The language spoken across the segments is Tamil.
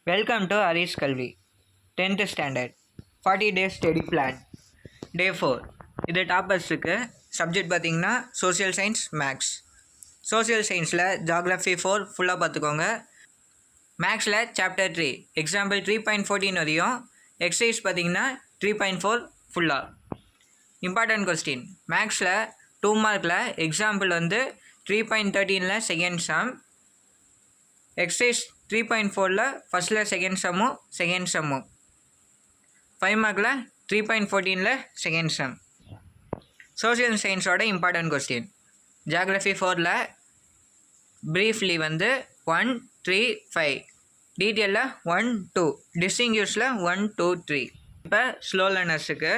Welcome to Harish Kalvi, 10th standard, 40 days study plan, day 4. இது டாப்பர்ஸுக்கு சப்ஜெக்ட் பார்த்தீங்கன்னா சோஷியல் சயின்ஸ் மேக்ஸ். சோஷியல் சயின்ஸில் ஜாகிரஃபி 4 ஃபுல்லாக பார்த்துக்கோங்க. மேக்ஸில் சாப்டர் 3 எக்ஸாம்பிள் 3.14 வரையும், எக்ஸசைஸ் பார்த்தீங்கன்னா 3.4 ஃபுல்லாக. இம்பார்ட்டன்ட் கொஸ்டின் மேக்ஸில் 2 மார்க்கில் எக்ஸாம்பிள் வந்து 3.13 செகண்ட் சம், எக்ஸசைஸ் 3.4 ஃபஸ்ட்டில் செகண்ட் சம்மும் 5 மார்க்கில் 3.14 செகண்ட் சம். சோஷியல் சயின்ஸோட இம்பார்ட்டன்ட் கொஸ்டின் ஜியாகிரஃபி 4 ப்ரீஃப்லி வந்து 1, 3, 5, டீட்டெயிலில் 1, 2, டிஸ்டிங்யூஸில் 1, 2, 3. இப்போ ஸ்லோ லேர்னர்ஸுக்கு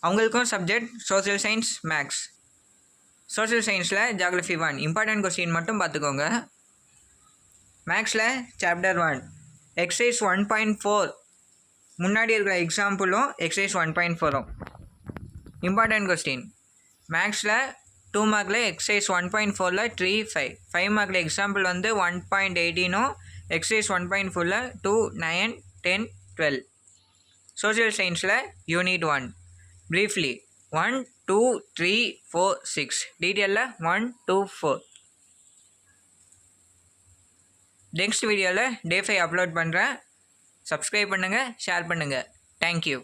அவங்களுக்கும் subject social science maths. Social சயின்ஸில் ஜியாகிரஃபி 1 இம்பார்ட்டன்ட் கொஸ்டின் மட்டும் பார்த்துக்கோங்க. மேக்ஸில் சாப்டர் 1 எக்ஸசைஸ் 1.4 முன்னாடி இருக்கிற எக்ஸாம்பிளும் எக்ஸசைஸ் 1.4. இம்பார்ட்டன்ட் கொஸ்டின் மேக்ஸில் 2 மார்க்கில் எக்ஸசைஸ் 1.4 3, 5, 5 மார்க்கில் எக்ஸாம்பிள் வந்து 1.18, எக்ஸசைஸ் 1.4 2, 9, 10, 12. சோஷியல் சயின்ஸில் யூனிட் 1 ப்ரீஃப்லி 1, 2, 3, 4, 6, டீட்டெயிலில் 1, 2, 4. நெக்ஸ்ட் வீடியோவில் டே 5 அப்லோட் பண்ணுறேன். சப்ஸ்கிரைப் பண்ணுங்கள், ஷேர் பண்ணுங்கள். தேங்க்யூ.